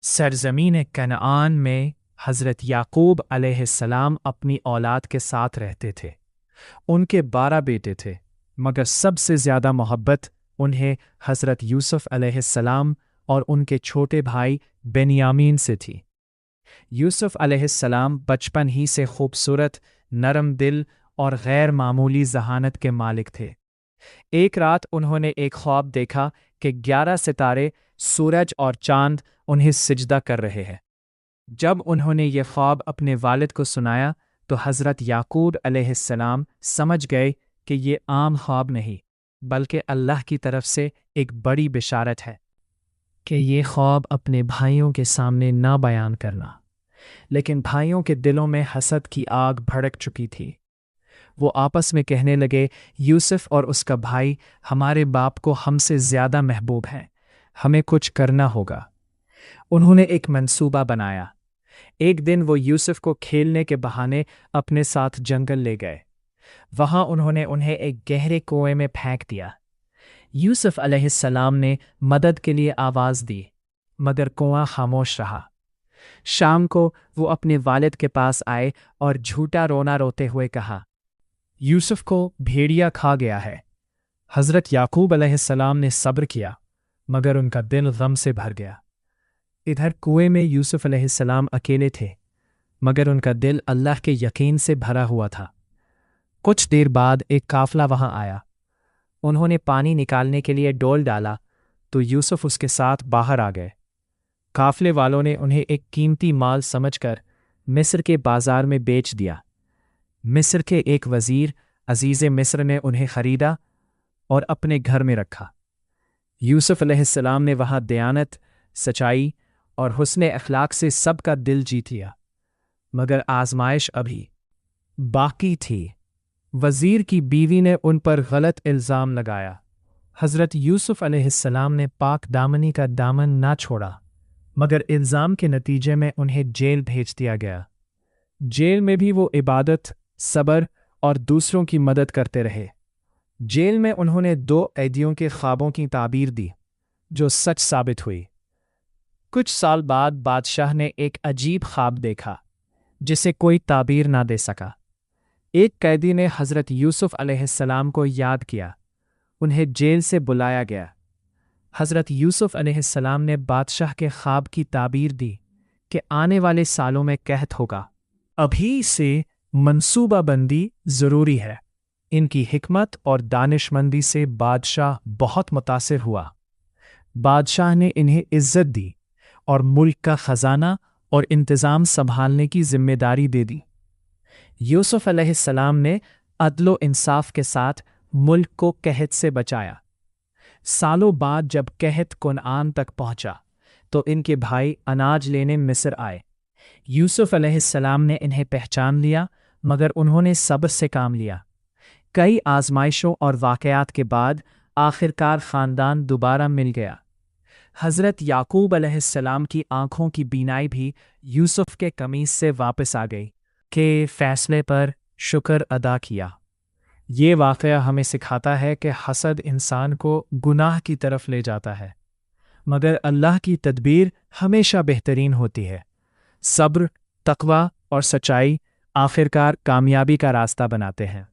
सरजमीन कनान में हज़रत याकूब अलैहिस्सलाम अपनी औलाद के साथ रहते थे। उनके 12 बेटे थे, मगर सबसे ज़्यादा मोहब्बत उन्हें हज़रत यूसुफ अलैहिस्सलाम और उनके छोटे भाई बेनियामीन से थी। यूसुफ अलैहिस्सलाम बचपन ही से खूबसूरत, नरम दिल और गैर मामूली ज़हानत के मालिक थे। एक रात उन्होंने एक ख्वाब देखा कि 11 सितारे, सूरज और चांद उन्हें सिजदा कर रहे हैं। जब उन्होंने ये ख्वाब अपने वालिद को सुनाया तो हज़रत याकूब अलैहिस्सलाम समझ गए कि ये आम ख्वाब नहीं, बल्कि अल्लाह की तरफ से एक बड़ी बिशारत है कि ये ख्वाब अपने भाइयों के सामने ना बयान करना। लेकिन भाइयों के दिलों में हसद की आग भड़क चुकी थी। वो आपस में कहने लगे, यूसुफ और उसका भाई हमारे बाप को हमसे ज़्यादा महबूब हैं, हमें कुछ करना होगा। उन्होंने एक मंसूबा बनाया। एक दिन वो यूसुफ को खेलने के बहाने अपने साथ जंगल ले गए। वहां उन्होंने उन्हें एक गहरे कुएं में फेंक दिया। यूसुफ अलैहिस्सलाम ने मदद के लिए आवाज़ दी, मगर कुआं खामोश रहा। शाम को वो अपने वालिद के पास आए और झूठा रोना रोते हुए कहा, यूसुफ को भेड़िया खा गया है। हज़रत याकूब अलैहिस्सलाम ने सब्र किया, मगर उनका दिल गम से भर गया। इधर कुएं में यूसुफ अलैहिस्सलाम अकेले थे, मगर उनका दिल अल्लाह के यकीन से भरा हुआ था। कुछ देर बाद एक काफिला वहां आया। उन्होंने पानी निकालने के लिए डोल डाला तो यूसुफ उसके साथ बाहर आ गए। काफिले वालों ने उन्हें एक कीमती माल समझकर मिस्र के बाजार में बेच दिया। मिस्र के एक वजीर अजीज़े मिस्र ने उन्हें खरीदा और अपने घर में रखा। यूसुफ अलैहिस्सलाम ने वहां दयानत, सच्चाई और हुस्ने अखलाक से सबका दिल जीत लिया, मगर आजमाइश अभी बाकी थी। वजीर की बीवी ने उन पर गलत इल्ज़ाम लगाया। हज़रत यूसुफ अलैहिस्सलाम ने पाक दामनी का दामन ना छोड़ा, मगर इल्ज़ाम के नतीजे में उन्हें जेल भेज दिया गया। जेल में भी वो इबादत, सब्र और दूसरों की मदद करते रहे। जेल में उन्होंने 2 ऐदियों के ख्वाबों की ताबीर दी, जो सच साबित हुई। कुछ साल बाद बादशाह ने एक अजीब ख्वाब देखा, जिसे कोई ताबीर ना दे सका। एक कैदी ने हज़रत यूसुफ अलैहिस्सलाम को याद किया। उन्हें जेल से बुलाया गया। हज़रत यूसुफ अलैहिस्सलाम ने बादशाह के ख्वाब की ताबीर दी कि आने वाले सालों में कहत होगा। अभी से मंसूबाबंदी ज़रूरी है। इनकी हिकमत और दानिशमंदी से बादशाह बहुत मुतासिर हुआ। बादशाह ने इन्हें इज्जत दी और मुल्क का ख़जाना और इंतज़ाम संभालने की जिम्मेदारी दे दी। यूसुफ अलैहिस्सलाम ने अदलो इंसाफ के साथ मुल्क को कहत से बचाया। सालों बाद जब कहत कुनआन तक पहुंचा तो इनके भाई अनाज लेने मिस्र आए। यूसुफ अलैहिस्सलाम ने इन्हें पहचान लिया, मगर उन्होंने सब्र से काम लिया। कई आजमाइशों और वाक़यात के बाद आखिरकार ख़ानदान दोबारा मिल गया। हज़रत याकूब अलैहिस्सलाम की आंखों की बीनाई भी यूसुफ के कमीज़ से वापस आ गई के फ़ैसले पर शुक्र अदा किया। ये वाक़या हमें सिखाता है कि हसद इंसान को गुनाह की तरफ ले जाता है, मगर अल्लाह की तदबीर हमेशा बेहतरीन होती है। सब्र, तक़वा और सच्चाई आखिरकार कामयाबी का रास्ता बनाते हैं।